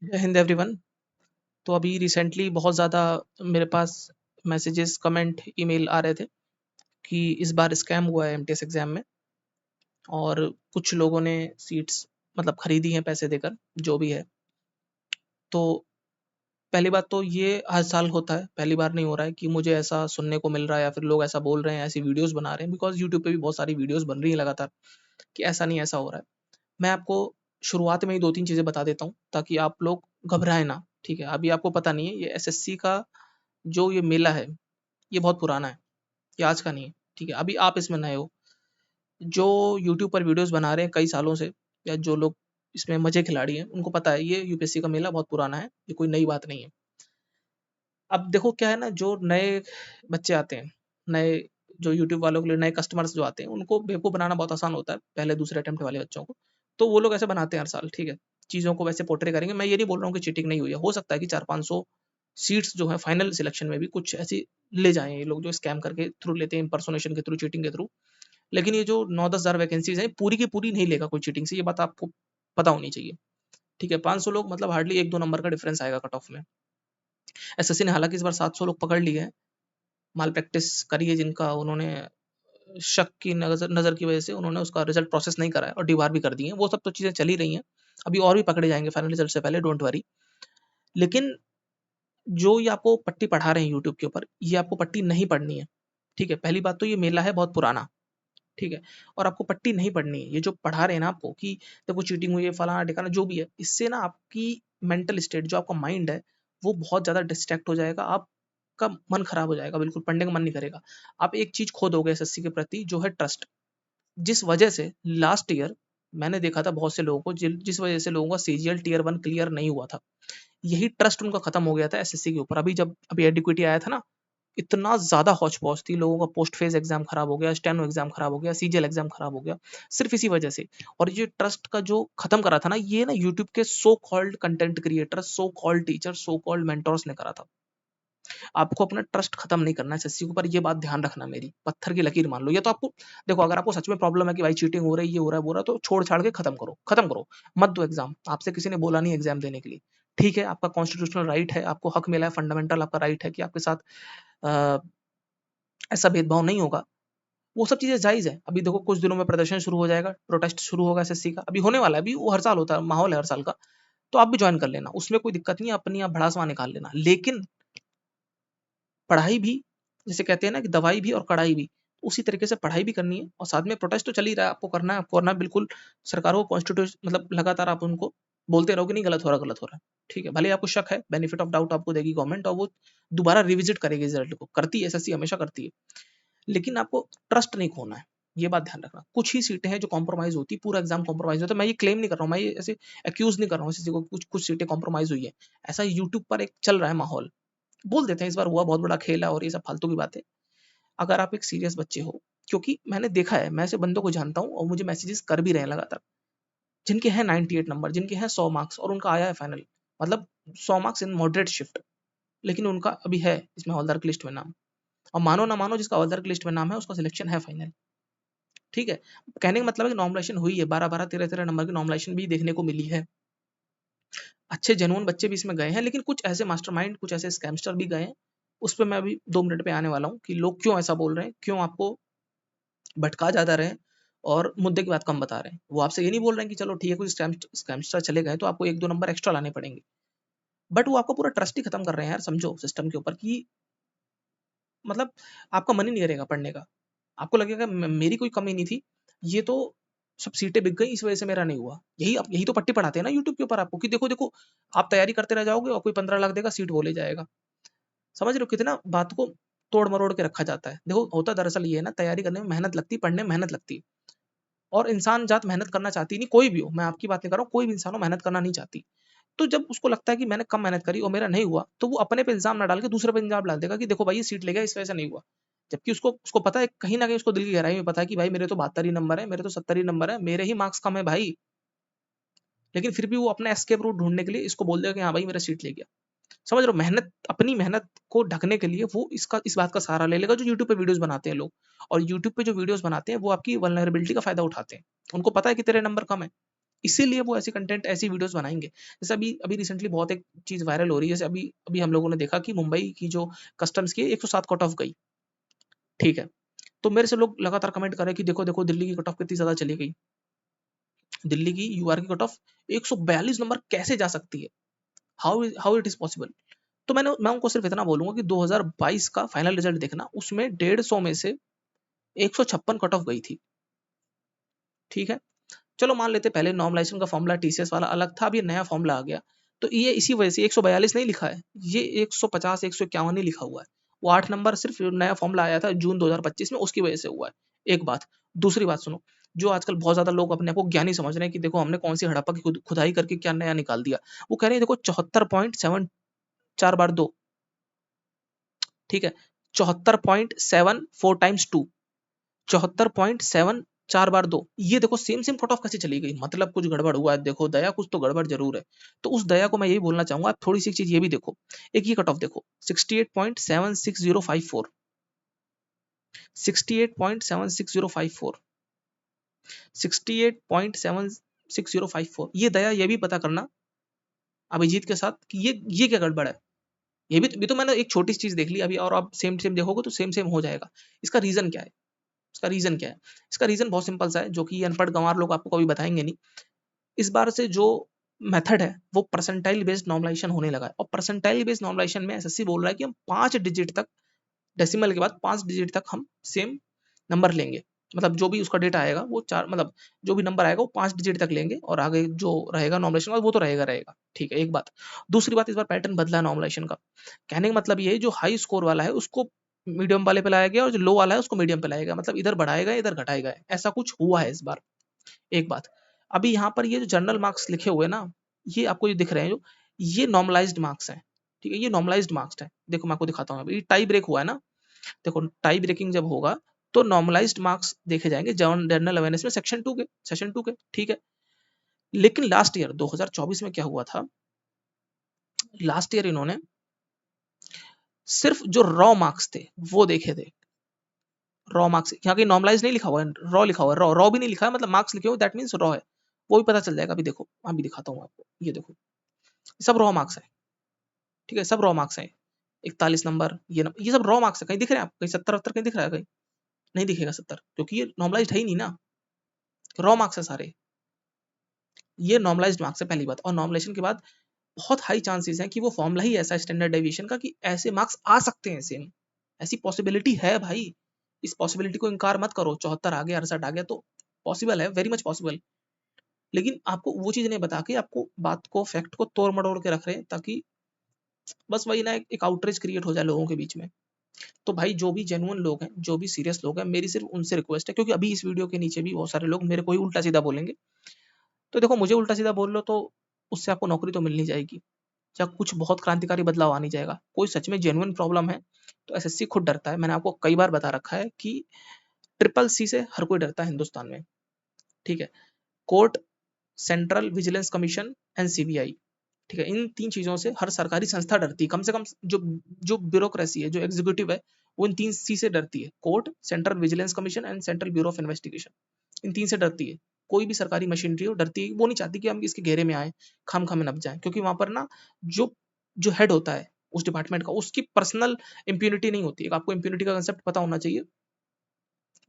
जय हिंद एवरीवन। तो अभी रिसेंटली बहुत ज़्यादा मेरे पास मैसेजेस, कमेंट, ईमेल आ रहे थे कि इस बार स्कैम हुआ है एमटीएस एग्ज़ाम में और कुछ लोगों ने सीट्स मतलब खरीदी हैं पैसे देकर, जो भी है। तो पहली बात तो ये हर साल होता है, पहली बार नहीं हो रहा है कि मुझे ऐसा सुनने को मिल रहा है या फिर लोग ऐसा बोल रहे हैं, ऐसी वीडियोज़ बना रहे हैं, बिकॉज़ यूट्यूब पे भी बहुत सारी वीडियोज़ बन रही हैं लगातार कि ऐसा नहीं, ऐसा हो रहा है। मैं आपको शुरुआत में ही 2-3 चीज़ें बता देता हूँ ताकि आप लोग घबराएँ ना, ठीक है? अभी आपको पता नहीं है, ये एसएससी का जो ये मेला है, ये बहुत पुराना है, ये आज का नहीं है, ठीक है? अभी आप इसमें नए हो। जो यूट्यूब पर वीडियोज़ बना रहे हैं कई सालों से या जो लोग इसमें मज़े खिलाड़ी हैं, उनको पता है ये यूपीएससी का मेला बहुत पुराना है, ये कोई नई बात नहीं है। अब देखो क्या है ना, जो नए बच्चे आते हैं, नए जो यूट्यूब वालों के लिए नए कस्टमर्स जो आते हैं, उनको बेवकूफ़ बनाना बहुत आसान होता है, पहले दूसरे अटेम्प्ट वाले बच्चों को। तो वो लोग ऐसे बनाते हैं हर साल, ठीक है? चीज़ों को वैसे पोर्ट्रे करेंगे। मैं ये नहीं बोल रहा हूँ कि चीटिंग नहीं हुई है, हो सकता है कि 400-500 सीट्स जो हैं फाइनल सिलेक्शन में भी कुछ ऐसी ले जाएँ ये लोग जो स्कैम करके थ्रू लेते हैं, इम्पर्सोनेशन के थ्रू, चीटिंग के थ्रू। लेकिन ये जो 9-10 हज़ार वैकेंसीज़ हैं, पूरी की पूरी नहीं लेगा कोई चीटिंग से, ये बात आपको पता होनी चाहिए, ठीक है? 500 लोग मतलब हार्डली 1-2 नंबर का डिफरेंस आएगा कट ऑफ में। एसएससी ने हालाँकि इस बार 700 लोग पकड़ लिए हैं, माल प्रैक्टिस करी है जिनका, उन्होंने शक की नज़र नज़र की वजह से उन्होंने उसका रिजल्ट प्रोसेस नहीं करा है और डीबार भी कर दिए हैं। वो सब तो चीज़ें चल ही रही हैं। अभी और भी पकड़े जाएँगे फाइनल रिजल्ट से पहले, डोंट वरी। लेकिन जो ये आपको पट्टी पढ़ा रहे हैं यूट्यूब के ऊपर, ये आपको पट्टी नहीं पढ़नी है, ठीक है? पहली बात तो ये मेला है बहुत पुराना, ठीक है? और आपको पट्टी नहीं पढ़नी है। ये जो पढ़ा रहे हैं ना आपको कि देखो चीटिंग हुई है, फलाना-ढिकाना जो भी है, इससे ना आपकी मेंटल स्टेट जो आपका माइंड है, वो बहुत ज़्यादा डिस्ट्रैक्ट हो जाएगा। आपका मन खराब हो जाएगा, बिल्कुल पढ़ने का मन नहीं करेगा। आप एक चीज़ खो दोगे एसएससी के प्रति जो है ट्रस्ट। जिस वजह से लास्ट ईयर मैंने देखा था बहुत से लोगों को जिस वजह से लोगों का सीजीएल टियर 1 क्लियर नहीं हुआ था। यही ट्रस्ट उनका खत्म हो गया था एसएससी के ऊपर। अभी जब अभी एडिक्विटी आया था ना, इतना ज़्यादा हौच-पौच थी, लोगों का पोस्ट फेज़ एग्ज़ाम खराब हो गया, स्टेनो एग्ज़ाम खराब हो गया, सीजीएल एग्ज़ाम खराब हो गया, सिर्फ़ इसी वजह से। और ये ट्रस्ट का जो खत्म करा था ना, ये ना यूट्यूब के so called content creators, so called teachers, so called mentors ने करा था। आपको अपना ट्रस्ट खत्म नहीं करना है एसएससी के ऊपर, ये बात ध्यान रखना मेरी, पत्थर की लकीर मान लो। ये तो आपको देखो, अगर आपको सच में प्रॉब्लम है कि भाई चीटिंग हो रही है, ये हो रहा है, वो हो रहा है, तो छोड़-छाड़ के खत्म करो, खत्म करो। मत दो एग्ज़ाम, आपसे किसी ने बोला नहीं एग्ज़ाम देने के लिए। ठीक है, आपका कॉन्स्टिट्यूशनल राइट है, आपको हक मिला है, फंडामेंटल आपका राइट है कि आपके साथ अ, ऐसा भेदभाव नहीं होगा। वो सब चीज़ें जायज़ है। अभी देखो कुछ दिनों में प्रदर्शन शुरू हो जाएगा, प्रोटेस्ट शुरू होगा एसएससी का, अभी होने वाला है, अभी वो हर साल होता है, माहौल है हर साल का। तो आप भी जॉइन कर लेना, उसमें कोई दिक्कत नहीं है, अपनी आप भड़ास वहाँ निकाल लेना। लेकिन पढ़ाई भी, जिसे कहते हैं ना कि दवाई भी और कड़ाई भी, उसी तरीके से पढ़ाई भी करनी है और साथ में प्रोटेस्ट तो चल ही रहा है, आपको करना है बिल्कुल। सरकारों को कॉन्स्टिट्यूशन मतलब लगातार आप उनको बोलते रहो कि नहीं गलत हो रहा है, गलत हो रहा है। ठीक है, भले ही आपको शक है, बेनिफिट ऑफ डाउट आपको देगी गवर्नमेंट और वो दोबारा रिविज़िट करेगी रिज़ल्ट को, करती है एसएससी हमेशा करती है। लेकिन आपको ट्रस्ट नहीं खोना है, ये बात ध्यान रखना। कुछ ही सीटें हैं जो कॉम्प्रोमाइज़ होती है, पूरा एग्ज़ाम कॉम्प्रोमाइज़ होता है। मैं ये क्लेम नहीं कर रहा हूँ, मैं ये ऐसे एक्यूज़ नहीं कर रहा हूँ किसी को, कुछ सीटें कॉम्प्रोमाइज़ हुई है। ऐसा यूट्यूब पर एक चल रहा है माहौल। बोल देते हैं इस बार हुआ, बहुत बड़ा खेल है और ये सब फालतू की बातें। अगर आप एक सीरियस बच्चे हो, क्योंकि मैंने देखा है, मैं ऐसे बंदों को जानता हूँ और मुझे मैसेजेस कर भी रहे हैं लगातार, जिनके हैं 98 नंबर, जिनके हैं 100 मार्क्स और उनका आया है फाइनल, मतलब 100 मार्क्स इन मॉडरेट शिफ्ट, लेकिन उनका अभी है इसमें हवलदार की लिस्ट में नाम। और मानो ना मानो, जिसका हवलदार की लिस्ट में नाम है उसका सिलेक्शन है फाइनल। ठीक है, कहने का मतलब है कि नॉमिनेशन हुई है, 12-12, 13-13 नंबर की नॉमिनेशन भी देखने को मिली है। अच्छे जेन्युइन बच्चे भी इसमें गए हैं, लेकिन कुछ ऐसे मास्टरमाइंड, कुछ ऐसे स्कैमस्टर भी गए हैं। उस पे मैं अभी 2 मिनट पे आने वाला हूँ कि लोग क्यों ऐसा बोल रहे हैं, क्यों आपको भटका ज़्यादा रहे हैं और मुद्दे की बात कम बता रहे हैं। वो आपसे ये नहीं बोल रहे हैं कि चलो ठीक है, कुछ स्कैमस्टर चले गए तो आपको 1-2 नंबर एक्स्ट्रा लाने पड़ेंगे। बट वो आपका पूरा ट्रस्ट ही खत्म कर रहे हैं यार, समझो सिस्टम के ऊपर कि मतलब आपका मन ही नहीं करेगा पढ़ने का। आपको लगेगा मेरी कोई कमी नहीं थी, ये तो सब सीटें बिक गई, इस वजह से मेरा नहीं हुआ। यही तो पट्टी पढ़ाते हैं ना यूट्यूब के ऊपर आपको कि देखो, देखो आप तैयारी करते रह जाओगे और कोई 15 लाख देगा, सीट वो ले जाएगा। समझ रहे हो कितना बात को तोड़-मरोड़ के रखा जाता है। देखो होता दरअसल ये है ना, तैयारी करने में मेहनत लगती है, पढ़ने में मेहनत लगती है। और इंसान जात मेहनत करना चाहती नहीं, कोई भी हो, मैं आपकी बात नहीं कर रहा हूँ, कोई भी इंसान हो मेहनत करना नहीं चाहती। तो जब उसको लगता है कि मैंने कम मेहनत करी और मेरा नहीं हुआ, तो वो अपने पे इल्ज़ाम ना डाल के दूसरे पे इल्ज़ाम डाल देगा कि देखो भाई ये सीट ले गया, इस वजह से नहीं हुआ। जबकि उसको उसको पता है, कहीं न कहीं उसको दिल की गहराई में पता है कि भाई मेरे तो 72 ही नंबर है, मेरे तो 70 ही नंबर है, मेरे ही मार्क्स कम है भाई। लेकिन फिर भी वो अपना एस्केप रूट ढूँढने के लिए इसको बोल देगा कि हाँ भाई मेरा सीट ले गया। समझ रहे हो? मेहनत, अपनी मेहनत को ढकने के लिए वो इस बात का सहारा ले लेगा जो यूट्यूब पे वीडियोज़ बनाते हैं लोग। और यूट्यूब पे जो वीडियोज़ बनाते हैं वो आपकी वल्नरेबिलिटी का फ़ायदा उठाते हैं। उनको पता है कि तेरे नंबर कम है। इसीलिए वो ऐसी कंटेंट, ऐसी वीडियोस बनाएंगे। जैसे अभी अभी रिसेंटली बहुत एक चीज वायरल हो रही है, जैसे अभी अभी हम लोगों ने देखा कि मुंबई की जो कस्टम्स की 107 कट ऑफ गई, ठीक है। तो मेरे से लोग लगातार कमेंट कर रहे हैं कि देखो देखो दिल्ली की कट ऑफ कितनी ज्यादा चली गई, दिल्ली की यूआर की कट ऑफ 142 नंबर कैसे जा सकती है, हाउ इट इज पॉसिबल। तो मैं उनको सिर्फ इतना बोलूंगा कि 2022 का फाइनल रिजल्ट देखना, उसमें 150 में से 156 कट ऑफ गई थी, ठीक है। चलो मान लेते पहले नॉर्मलाइजेशन का फॉर्मूला टीसीएस वाला अलग था, अब ये नया फॉर्मूला आ गया, तो ये इसी वजह से 142 नहीं लिखा है, ये 150 151 ही लिखा हुआ है। वो 8 नंबर सिर्फ नया फॉर्मूला आया था जून 2025 में, उसकी वजह से हुआ है। एक बात। दूसरी बात सुनो, जो आजकल बहुत ज्यादा लोग अपने आप को ज्ञानी समझ रहे हैं कि देखो हमने कौन सी हड़प्पा की खुदाई करके क्या नया निकाल दिया, वो कह रहे हैं देखो 74.7 4 बार 2, ठीक है, 74.7 4 टाइम्स 2, 74.7 4 बार 2, ये देखो सेम सेम कट ऑफ कैसे चली गई, मतलब कुछ गड़बड़ हुआ है, देखो दया कुछ तो गड़बड़ जरूर है। तो उस दया को मैं यही बोलना चाहूंगा, आप थोड़ी सी चीज ये भी देखो, एक ये कट ऑफ देखो 68.76054, 68.76054, 68.76054, ये दया ये भी पता करना अभिजीत के साथ कि ये क्या गड़बड़ है। ये भी तो मैंने एक छोटी सी चीज देख ली अभी, और आप सेम सेम देखोगे तो सेम सेम हो जाएगा। इसका रीजन क्या है, इसका रीजन क्या है, इसका रीजन बहुत सिंपल सा है, जो कि ये अनपढ़ गंवार लोग आपको कभी बताएंगे नहीं। इस बार से जो मेथड है वो परसेंटाइल बेस्ड नॉर्मलाइजेशन होने लगा है, और परसेंटाइल बेस्ड नॉर्मलाइजेशन में एसएससी बोल रहा है कि हम 5 डिजिट तक, डेसिमल के बाद 5 डिजिट तक हम सेम नंबर लेंगे, मतलब जो भी उसका डेटा आएगा वो चार, मतलब जो भी नंबर आएगा वो 5 डिजिट तक लेंगे, और आगे जो रहेगा नॉर्मलाइजेशन वो तो रहेगा रहेगा, ठीक है। एक बात। दूसरी बात, इस बार पैटर्न बदला नॉर्मलाइजेशन का। कहने का मतलब ये है, जो हाई स्कोर वाला है उसको मीडियम वाले पे लाया गया, और जो लो वाला है उसको मीडियम पे लाया गया, मतलब इधर बढ़ाएगा इधर घटाएगा, ऐसा कुछ हुआ है इस बार। एक बात। अभी यहाँ पर ये जो जनरल मार्क्स लिखे हुए ना, ये आपको जो दिख रहे हैं, जो ये नॉर्मलाइज्ड मार्क्स हैं, ठीक है, ये नॉर्मलाइज्ड मार्क्स हैं। देखो मैं आपको दिखाता हूँ, अभी टाई ब्रेक हुआ है ना, देखो टाई ब्रेकिंग जब होगा तो नॉर्मलाइज्ड मार्क्स देखे जाएंगे जनरल अवेयरनेस में सेक्शन 2 के, ठीक है। लेकिन लास्ट ईयर 2024 में क्या हुआ था, लास्ट ईयर इन्होंने सिर्फ जो रॉ मार्क्स थे वो देखे थे, रॉ मार्क्स, यहाँ कहीं नॉर्मलाइज नहीं लिखा हुआ है, रॉ लिखा हुआ है, रॉ रॉ भी नहीं लिखा है, मतलब मार्क्स लिखे हुए, दैट मीन्स रॉ है, वो भी पता चल जाएगा। अभी देखो, अभी दिखाता हूँ आपको, ये देखो सब रॉ मार्क्स है, ठीक है, सब रॉ मार्क्स है, 41 नंबर, ये सब रॉ मार्क्स है। कहीं दिख रहे हैं आप, कहीं 70 70 कहीं दिख रहा है, कहीं नहीं दिखेगा 70, क्योंकि ये नॉर्मलाइज है ही नहीं ना, रॉ मार्क्स है सारे, ये नॉर्मलाइज्ड मार्क्स है पहली बात। और नॉर्मलाइजेशन के बाद बहुत हाई चांसेस हैं कि वो फॉर्मूला ही ऐसा है स्टैंडर्ड डेविएशन का कि ऐसे मार्क्स आ सकते हैं सेम, ऐसी पॉसिबिलिटी है भाई, इस पॉसिबिलिटी को इनकार मत करो। 74 आ गया, 68 आ गया तो पॉसिबल है, वेरी मच पॉसिबल। लेकिन आपको वो चीज नहीं बता के, आपको बात को, फैक्ट को तोड़ मड़ोड़ के रख रहे हैं, ताकि बस वही ना, एक आउटरीच क्रिएट हो जाए लोगों के बीच में। तो भाई जो भी जेन्युइन लोग हैं, जो भी सीरियस लोग हैं, मेरी सिर्फ उनसे रिक्वेस्ट है, क्योंकि अभी इस वीडियो के नीचे भी बहुत सारे लोग मेरे को ही उल्टा सीधा बोलेंगे, तो देखो मुझे उल्टा सीधा बोल लो तो उससे आपको नौकरी तो मिलनी जाएगी, या कुछ बहुत क्रांतिकारी बदलाव आ नहीं जाएगा। कोई सच में जेन्युइन प्रॉब्लम है तो एसएससी खुद डरता है, मैंने आपको कई बार बता रखा है कि ट्रिपल सी से हर कोई डरता है हिंदुस्तान में, ठीक है। Court, Central Vigilance Commission and CBI, ठीक है, इन 3 चीजों से हर सरकारी संस्था डरती है, कम से कम जो जो ब्यूरोक्रेसी है, जो एग्जीक्यूटिव है, वो इन 3 सी से डरती है, court, Central Vigilance Commission and Central Bureau of Investigation, इन 3 से डरती है। कोई भी सरकारी मशीनरी हो डरती है, वो नहीं चाहती कि हम इसके घेरे में आए, खाम में नप जाए, क्योंकि वहां पर ना जो जो हेड होता है उस डिपार्टमेंट का, उसकी पर्सनल इंप्यूनिटी नहीं होती है। आपको इंप्यूनिटी का कंसेप्ट पता होना चाहिए,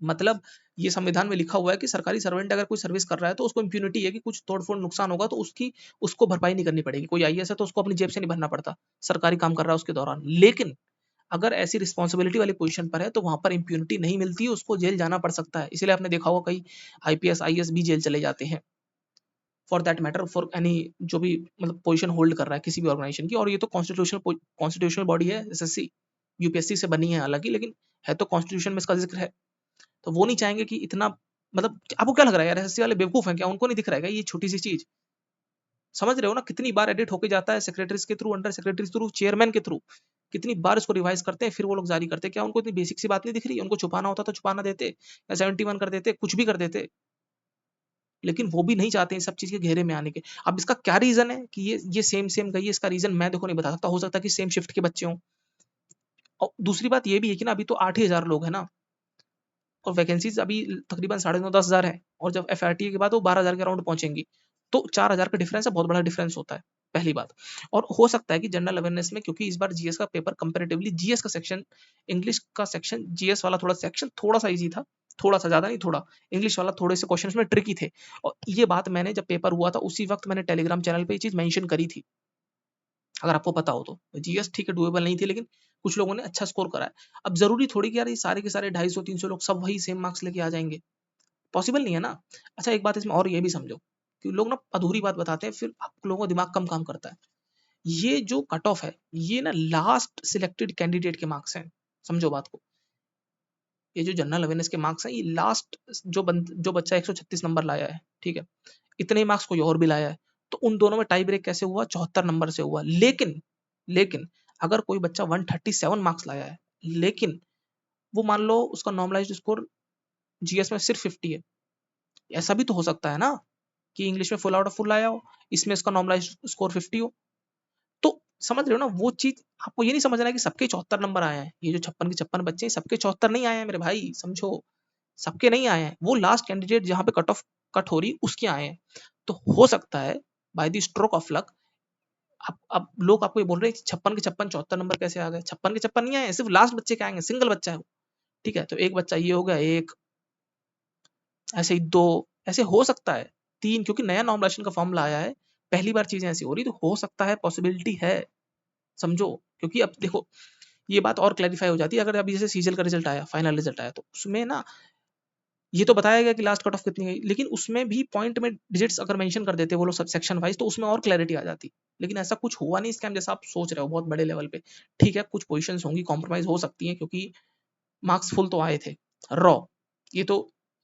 मतलब ये संविधान में लिखा हुआ है कि सरकारी सर्वेंट अगर कोई सर्विस कर रहा है तो उसको इंप्यूनिटी है कि कुछ तोड़फोड़ नुकसान होगा तो उसकी, उसको भरपाई नहीं करनी पड़ेगी। कोई आईएएस है तो उसको अपनी जेब से नहीं भरना पड़ता, सरकारी काम कर रहा है उसके दौरान। लेकिन अगर ऐसी रिस्पॉन्सिबिलिटी वाली पोजीशन पर है तो वहां पर इंप्यूनिटी नहीं मिलती, उसको जेल जाना पड़ सकता है। इसलिए आपने देखा होगा कई आईपीएस आईएएस भी जेल चले जाते हैं, for that matter, for any जो भी मतलब पोजीशन होल्ड कर रहा है किसी भी ऑर्गेनाइजेशन की। और ये तो कॉन्स्टिट्यूशनल बॉडी है एसएससी, यूपीएससी से बनी है हालांकि, लेकिन है तो कॉन्स्टिट्यूशन में इसका जिक्र है। तो वो नहीं चाहेंगे कि इतना, मतलब आपको क्या लग रहा है यार, एसएससी वाले बेवकूफ हैं क्या, उनको नहीं दिख रहा है ये छोटी सी चीज। समझ रहे हो ना, कितनी बार एडिट होके जाता है सेक्रेटरीज के through, under secretaries through, chairman के थ्रू, कितनी बार इसको रिवाइज करते हैं, फिर वो लोग जारी करते हैं। क्या उनको इतनी बेसिक सी बात नहीं दिख रही, उनको छुपाना होता तो छुपाना देते, या 71 कर देते, कुछ भी कर देते। लेकिन वो भी नहीं चाहते हैं सब चीज के घेरे में आने के। अब इसका क्या रीजन है कि ये सेम सेम गई है, इसका रीजन मैं देखो नहीं बता सकता, हो सकता है कि सेम शिफ्ट के बच्चे हों। और दूसरी बात ये भी है कि ना, अभी तो 8 ही हजार लोग हैं ना, और वैकेंसीज अभी तकरीबन 9.5 10 हजार है, और जब एफआरटीए के बाद वो 12 हजार के अराउंड पहुंचेंगी। तो 4000 का डिफरेंस है, बहुत बड़ा डिफरेंस होता है, पहली बात। और हो सकता है कि जनरल अवेयरनेस में, क्योंकि इस बार जीएस का पेपर कंपैरेटिवली जीएस का सेक्शन, इंग्लिश का सेक्शन, जीएस वाला थोड़ा सेक्शन थोड़ा सा इजी था, थोड़ा सा, ज्यादा नहीं थोड़ा, इंग्लिश वाला थोड़े से क्वेश्चंस में ट्रिकी थे। और ये बात मैंने जब पेपर हुआ था उसी वक्त मैंने टेलीग्राम चैनल पे ये चीज मेंशन करी थी, अगर आपको पता हो तो। जीएस ठीक है डुएबल नहीं थी, लेकिन कुछ लोगों ने अच्छा स्कोर करा है। अब जरूरी थोड़ी कि यार ये सारे के सारे 250-300 लोग सब वही सेम मार्क्स लेके आ जाएंगे, पॉसिबल नहीं है ना। अच्छा एक बात इसमें और ये भी समझो कि लोग ना अधूरी बात बताते हैं, फिर आप लोगों का दिमाग कम काम करता है। ये जो कट ऑफ है, ये ना लास्ट सिलेक्टेड कैंडिडेट के मार्क्स हैं, समझो बात को। ये जो जनरल अवेयरनेस के मार्क्स हैं, ये लास्ट जो बच्चा 136 नंबर लाया है, ठीक है, इतने ही मार्क्स कोई और भी लाया है, तो उन दोनों में टाई ब्रेक कैसे हुआ, 74 नंबर से हुआ। लेकिन अगर कोई बच्चा 137 मार्क्स लाया है, लेकिन वो मान लो उसका नॉर्मलाइज्ड स्कोर जीएस में सिर्फ 50 है, ऐसा भी तो हो सकता है ना कि इंग्लिश में फुल आउट ऑफ फुल आया हो, इसमें इसका नॉर्मलाइज्ड स्कोर 50 हो। तो समझ रहे हो ना वो चीज, आपको ये नहीं समझना है कि सबके 74 नंबर आए हैं, ये जो 56 के 56 बच्चे हैं सबके 74 नहीं आए हैं मेरे भाई, समझो, सबके नहीं आए हैं, वो लास्ट कैंडिडेट जहां पे कट ऑफ कट हो रही उसके आए हैं। तो हो सकता है by the stroke of luck, अब लोग आपको ये बोल रहे हैं 56 के 56 74 नंबर कैसे आ गए, 56 के 56 नहीं आए, सिर्फ लास्ट बच्चे के आएंगे, सिंगल बच्चा है वो, ठीक है। तो एक बच्चा ये हो गया, एक ऐसे ही दो, ऐसे हो सकता है तीन, क्योंकि नया नॉमिनेशन का फॉर्मूला आया है, पहली बार चीजें ऐसी हो रही, तो हो सकता है, पॉसिबिलिटी है, समझो। क्योंकि अब देखो ये बात और क्लैरिफाई हो जाती है, अगर अभी जैसे सीजल का रिजल्ट आया, फाइनल रिजल्ट आया, तो उसमें ना ये तो बताया गया कि लास्ट कट ऑफ कितनी गई, लेकिन उसमें भी पॉइंट में डिजिट्स अगर मेंशन कर देते वो लोग सब सेक्शन वाइज, तो उसमें और क्लैरिटी आ जाती। लेकिन ऐसा कुछ हुआ नहीं स्कैम जैसा आप सोच रहे हो बहुत बड़े लेवल पे। ठीक है कुछ पोजीशंस होंगी कॉम्प्रोमाइज हो सकती हैं, क्योंकि मार्क्स फुल तो आए थे रॉ, ये तो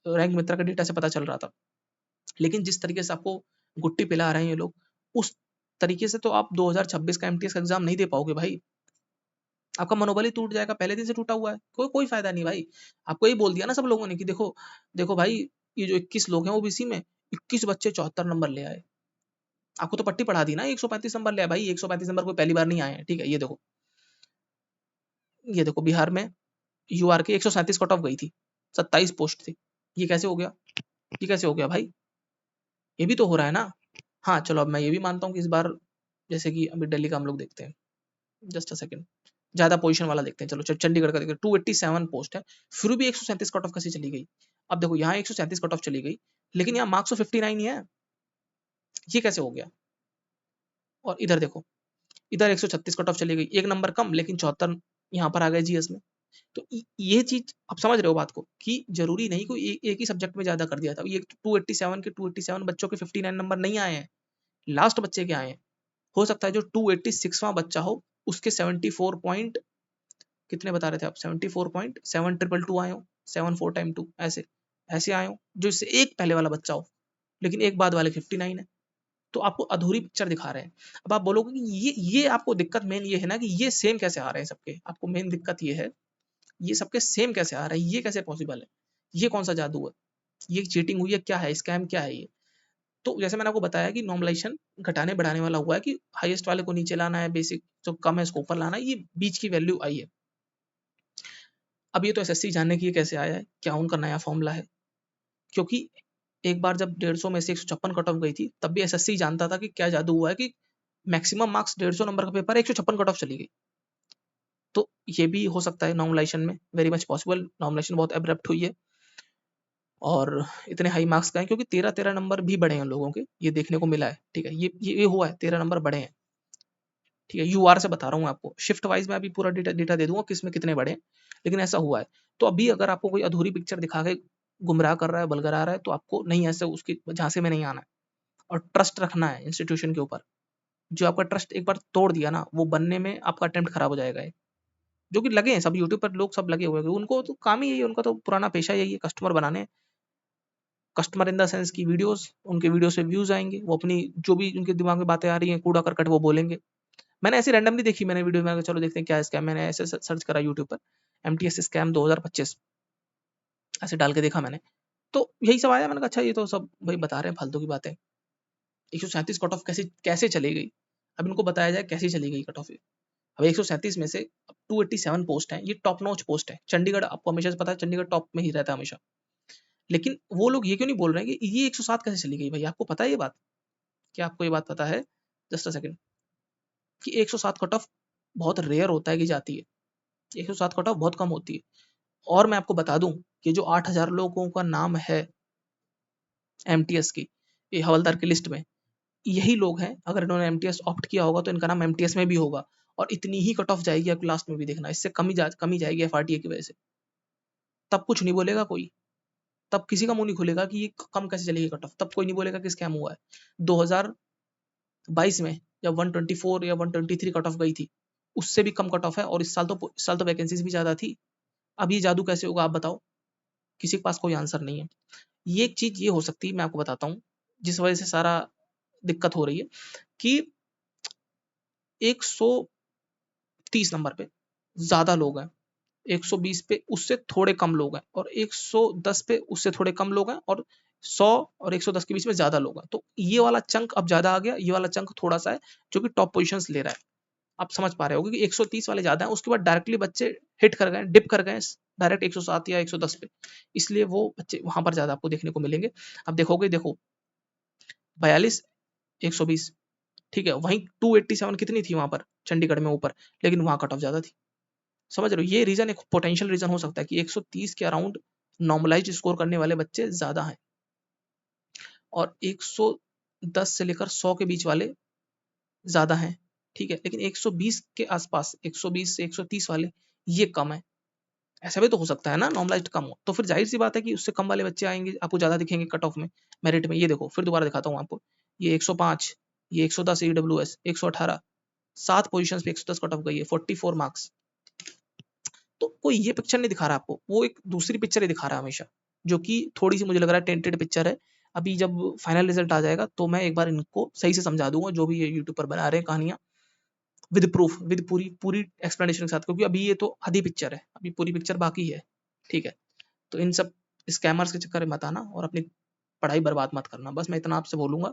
रैंक मित्रा के डेटा से पता चल रहा था। लेकिन जिस तरीके से आपको गुट्टी पिला रहे हैं ये लोग, उस तरीके से तो आप 2026 का एमटीएस का एग्जाम नहीं दे पाओगे भाई, आपका मनोबल ही टूट जाएगा, पहले दिन से टूटा हुआ है, कोई कोई फायदा नहीं भाई। आपको ये बोल दिया ना सब लोगों ने कि देखो देखो भाई, ये जो 21 लोग हैं ओबीसी में, 21 बच्चे 74 नंबर ले आए, आपको तो पट्टी पढ़ा दी ना, 135 नंबर ले आए भाई, 135 नंबर कोई पहली बार नहीं आए हैं, ठीक है। ये देखो बिहार में यूआर के 137 कट ऑफ गई थी, 27 पोस्ट थी, ये कैसे हो गया, ये कैसे हो गया भाई, ये भी तो हो रहा है ना। हाँ चलो अब मैं ये भी मानता हूँ कि इस बार, जैसे कि अभी दिल्ली का हम लोग देखते हैं, जस्ट अ सेकंड, ज्यादा पोजीशन वाला देखते हैं, चलो चंडीगढ़ का देखते हैं, 287 पोस्ट है, फिर भी 137 कट ऑफ कैसे चली गई। अब देखो यहाँ 137 कट ऑफ चली गई, लेकिन यहाँ मार्क्स तो 59 ही है, ये कैसे हो गया। और इधर देखो, इधर 136 कट ऑफ चली गई, एक नंबर कम, लेकिन 74 यहाँ पर आ गए जीएस में। तो ये चीज आप समझ रहे हो बात को, कि जरूरी नहीं कोई एक ही सब्जेक्ट में ज्यादा कर दिया था, ये 287 बच्चों के 59 नंबर नहीं आए हैं, लास्ट बच्चे के आए हैं। हो सकता है जो 286वां बच्चा हो उसके 74 पॉइंट कितने बता रहे थे आप, 74.7222 आए हो, 74 टाइम 2 ऐसे ऐसे आए हो, जो इससे एक पहले वाला बच्चा हो, लेकिन एक बाद वाले 59 है। तो आपको अधूरी पिक्चर दिखा रहे हैं। अब आप बोलोगे कि ये आपको दिक्कत मेन ये है ना कि ये सेम कैसे आ रहे हैं सबके, आपको मेन दिक्कत ये है, ये सबके सेम कैसे आ रहा है, ये कैसे पॉसिबल है, ये कौन सा जादू है, ये चीटिंग हुई है, क्या है स्कैम, क्या है ये। तो जैसे मैंने आपको बताया कि नॉर्मलाइजेशन घटाने बढ़ाने वाला हुआ है, कि हाईएस्ट वाले को नीचे लाना है, बेसिक जो कम है उसको ऊपर लाना है, ये बीच की वैल्यू आई है। अब ये तो एसएससी जानने की कैसे आया है, क्या उनका नया फॉर्मूला है, क्योंकि एक बार जब 150 में से 156 कट ऑफ गई थी, तब भी एसएससी जानता था कि क्या जादू हुआ है कि मैक्सिमम मार्क्स 150 नंबर का पेपर है, 156 कट ऑफ चली गई। तो ये भी हो सकता है नॉर्मलाइजेशन में, वेरी मच पॉसिबल, नॉर्मलाइजेशन बहुत एब्रप्ट हुई है और इतने हाई मार्क्स का है, क्योंकि 13-13 नंबर भी बढ़े हैं लोगों के, ये देखने को मिला है, ठीक है, ये हुआ है, 13 नंबर बढ़े हैं, ठीक है। यूआर से बता रहा हूँ आपको, शिफ्ट वाइज में अभी पूरा डेटा डेटा दे दूंगा किसमें कितने बढ़े हैं, लेकिन ऐसा हुआ है। तो अभी अगर आपको कोई अधूरी पिक्चर दिखा के गुमराह कर रहा है, बलगरा रहा है, तो आपको नहीं ऐसे उसकी झांसे में नहीं आना है, और ट्रस्ट रखना है इंस्टीट्यूशन के ऊपर। जो आपका ट्रस्ट एक बार तोड़ दिया ना, वो बनने में आपका अटेम्प्ट खराब हो जाएगा। जो कि लगे हैं सब यूट्यूब पर लोग सब लगे हुए हैं, उनको तो काम ही यही है, उनका तो पुराना पेशा यही है, कस्टमर बनाने, कस्टमर इन द सेंस की वीडियोस, उनके वीडियो से व्यूज आएंगे, वो अपनी जो भी उनके दिमाग में बातें आ रही हैं कूड़ा करकट वो बोलेंगे। मैंने ऐसी रैंडमली देखी, मैंने वीडियो में चलो देखते हैं क्या स्कैम, मैंने ऐसे सर्च करा यूट्यूब पर, एमटीएस स्कैम 2025 ऐसे डाल के देखा मैंने, तो यही सब आया, मैंने कहा अच्छा ये तो सब भाई बता रहे हैं फालतू की बातें। 137 कट ऑफ कैसे कैसे चली गई, अब इनको बताया जाए कैसे चली गई कट ऑफ। अब 137 में से 287 पोस्ट हैं, ये टॉप नॉच पोस्ट है, चंडीगढ़ आपको हमेशा से पता है, चंडीगढ़ टॉप में ही रहता है हमेशा। लेकिन वो लोग ये क्यों नहीं बोल रहे हैं कि ये 107 कैसे चली गई भाई, आपको पता है ये बात, क्या आपको ये बात पता है? जस्ट अ सेकंड, कि 107 कट ऑफ बहुत रेयर होता है कि जाती है। 107 कट ऑफ बहुत कम होती है। और मैं आपको बता दूं कि जो 8000 लोगों का नाम है एमटीएस की, ये हवलदार की लिस्ट में, यही लोग हैं। अगर इन्होंने एमटीएस ऑप्ट किया होगा तो इनका नाम एमटीएस में भी होगा, और इतनी ही कट ऑफ जाएगी आपको लास्ट में भी देखना, इससे कम ही जाएगी एफआरटीए की वजह से। तब कुछ नहीं बोलेगा कोई, तब किसी का मुंह नहीं खुलेगा कि ये कम कैसे चलेगी कट ऑफ, तब कोई नहीं बोलेगा कि स्कैम हुआ है। 2022 में जब 124 या 123 कट ऑफ गई थी, उससे भी कम कट ऑफ है, और इस साल तो वैकेंसीज भी ज्यादा थी। अब ये जादू कैसे होगा आप बताओ? किसी के पास कोई आंसर नहीं है। ये एक चीज ये हो सकती है, मैं आपको बताता हूँ, जिस वजह से सारा दिक्कत हो रही है, कि 130 नंबर पे ज्यादा लोग हैं, 120 पे उससे थोड़े कम लोग हैं, और 110 पे उससे थोड़े कम लोग हैं, और 100 और 110 के बीच में ज्यादा लोग हैं। तो ये वाला चंक अब ज्यादा आ गया, ये वाला चंक थोड़ा सा है, जो कि टॉप पोजीशंस ले रहा है। आप समझ पा रहे होगे कि 130 वाले ज्यादा हैं, उसके बाद डायरेक्टली बच्चे हिट कर गए, डिप कर गए डायरेक्ट 107 या 110 पे, इसलिए वो बच्चे वहां पर ज्यादा आपको देखने को मिलेंगे। अब देखोगे, देखो 42, 120, ठीक है, वहीं 287 कितनी थी वहां पर चंडीगढ़ में ऊपर, लेकिन वहां कट ऑफ ज्यादा थी। समझ रहे हो? ये रीजन एक पोटेंशियल रीजन हो सकता है कि 130 के अराउंड नॉर्मलाइज स्कोर करने वाले बच्चे ज्यादा हैं, और 110 से लेकर 100 के बीच वाले ज्यादा हैं, ठीक है, लेकिन 120 के आसपास, 120 से 130 वाले ये कम है। ऐसा भी तो हो सकता है ना, नॉर्मलाइज्ड कम हो, तो फिर जाहिर सी बात है कि उससे कम वाले बच्चे आएंगे, आपको ज्यादा दिखेंगे कट ऑफ में, मेरिट में। ये देखो फिर दोबारा दिखाता हूँ आपको, ये 105, ये 110 ईडब्ल्यूएस, 118, 7 पोजीशंस पे 110 कट ऑफ गई है, 44 मार्क्स। तो कोई ये पिक्चर नहीं दिखा रहा आपको, वो एक दूसरी पिक्चर ही दिखा रहा है हमेशा, जो कि थोड़ी सी मुझे लग रहा है टेंटेड पिक्चर है। अभी जब फाइनल रिजल्ट आ जाएगा तो मैं एक बार इनको सही से समझा दूंगा, जो भी ये यूट्यूब पर बना रहे हैं कहानियां, विद प्रूफ, विद पूरी पूरी एक्सप्लेनेशन के साथ, क्योंकि अभी ये तो आधी पिक्चर है, अभी पूरी पिक्चर बाकी है, ठीक है। तो इन सब स्कैमर्स के चक्कर में मत आना, और अपनी पढ़ाई बर्बाद मत करना, बस मैं इतना आपसे बोलूंगा।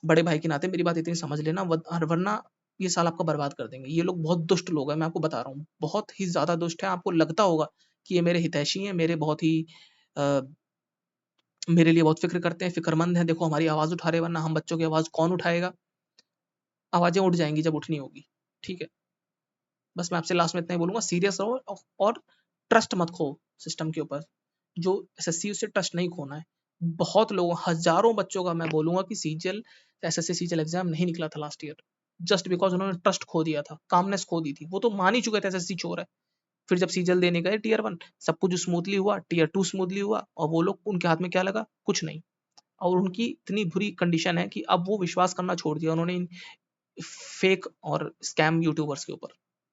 बड़े भाई के नाते मेरी बात इतनी समझ लेना, वरना ये साल आपका बर्बाद कर देंगे। ये लोग बहुत दुष्ट लोग हैं, मैं आपको बता रहा हूँ, बहुत ही ज्यादा दुष्ट है। आपको लगता होगा कि ये मेरे हितैषी हैं, मेरे बहुत ही आ, मेरे लिए बहुत फिक्र करते हैं, फिक्रमंद हैं, देखो हमारी आवाज उठा रहे, वरना हम बच्चों की आवाज कौन उठाएगा? आवाजें उठ जाएंगी जब उठनी होगी, ठीक है। बस मैं आपसे लास्ट में इतना ही बोलूंगा, सीरियस रहो, और ट्रस्ट मत खो सिस्टम के ऊपर। जो एसएससी, उससे ट्रस्ट नहीं खोना है। बहुत लोगों, हजारों बच्चों का मैं बोलूंगा कि सीजीएल, एसएससी सीजीएल एग्जाम नहीं निकला था लास्ट ईयर, जस्ट बिकॉज उन्होंने ट्रस्ट खो दिया था, कामनेस खो दी थी। वो तो मान ही चुके थे एसएससी चोर है। फिर जब सीजीएल देने गए टीयर 1, सब कुछ स्मूथली हुआ, टीयर 2 स्मूथली हुआ, और वो लोग, उनके हाथ में क्या लगा? कुछ नहीं। और उनकी इतनी बुरी कंडीशन है कि अब वो विश्वास करना छोड़ दिया उन्होंने इन फेक और स्कैम यूट्यूबर्स के ऊपर,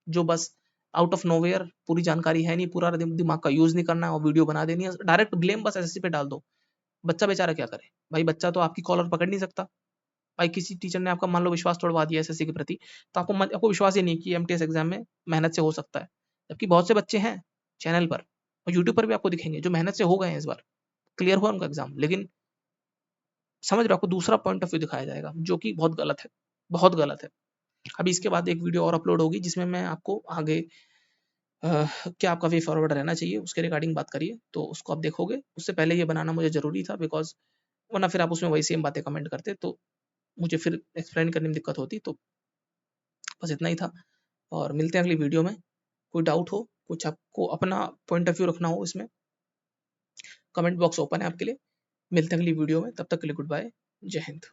जो बस आउट ऑफ नोवेयर, पूरी जानकारी है नहीं, पूरा दिमाग का यूज नहीं करना है, और वीडियो बना देनी है, डायरेक्ट ब्लेम बस एसएससी पे डाल दो। बच्चा बेचारा क्या करे भाई? बच्चा तो आपकी कॉलर पकड़ नहीं सकता भाई। किसी टीचर ने आपका मान लो विश्वास तोड़वा दिया एसएससी के प्रति, तो आपको विश्वास ही नहीं कि एमटीएस एग्जाम में मेहनत से हो सकता है। जबकि बहुत से बच्चे हैं चैनल पर और यूट्यूब पर भी आपको दिखेंगे, जो मेहनत से हो गए हैं, इस बार क्लियर हुआ उनका एग्जाम, लेकिन समझ रहे हो, आपको दूसरा पॉइंट ऑफ व्यू दिखाया जाएगा, जो कि बहुत गलत है, बहुत गलत है। अभी इसके बाद एक वीडियो और अपलोड होगी, जिसमें मैं आपको आगे क्या आपका वे फॉरवर्ड रहना चाहिए उसके रिगार्डिंग बात करिए, तो उसको आप देखोगे। उससे पहले ये बनाना मुझे जरूरी था, बिकॉज वरना फिर आप उसमें वही सेम बातें कमेंट करते, तो मुझे फिर एक्सप्लेन करने में दिक्कत होती। तो बस इतना ही था, और मिलते हैं अगली वीडियो में। कोई डाउट हो, कुछ आपको अपना पॉइंट ऑफ व्यू रखना हो इसमें, कमेंट बॉक्स ओपन है आपके लिए। मिलते हैं अगली वीडियो में, तब तक के लिए गुड बाय, जय हिंद।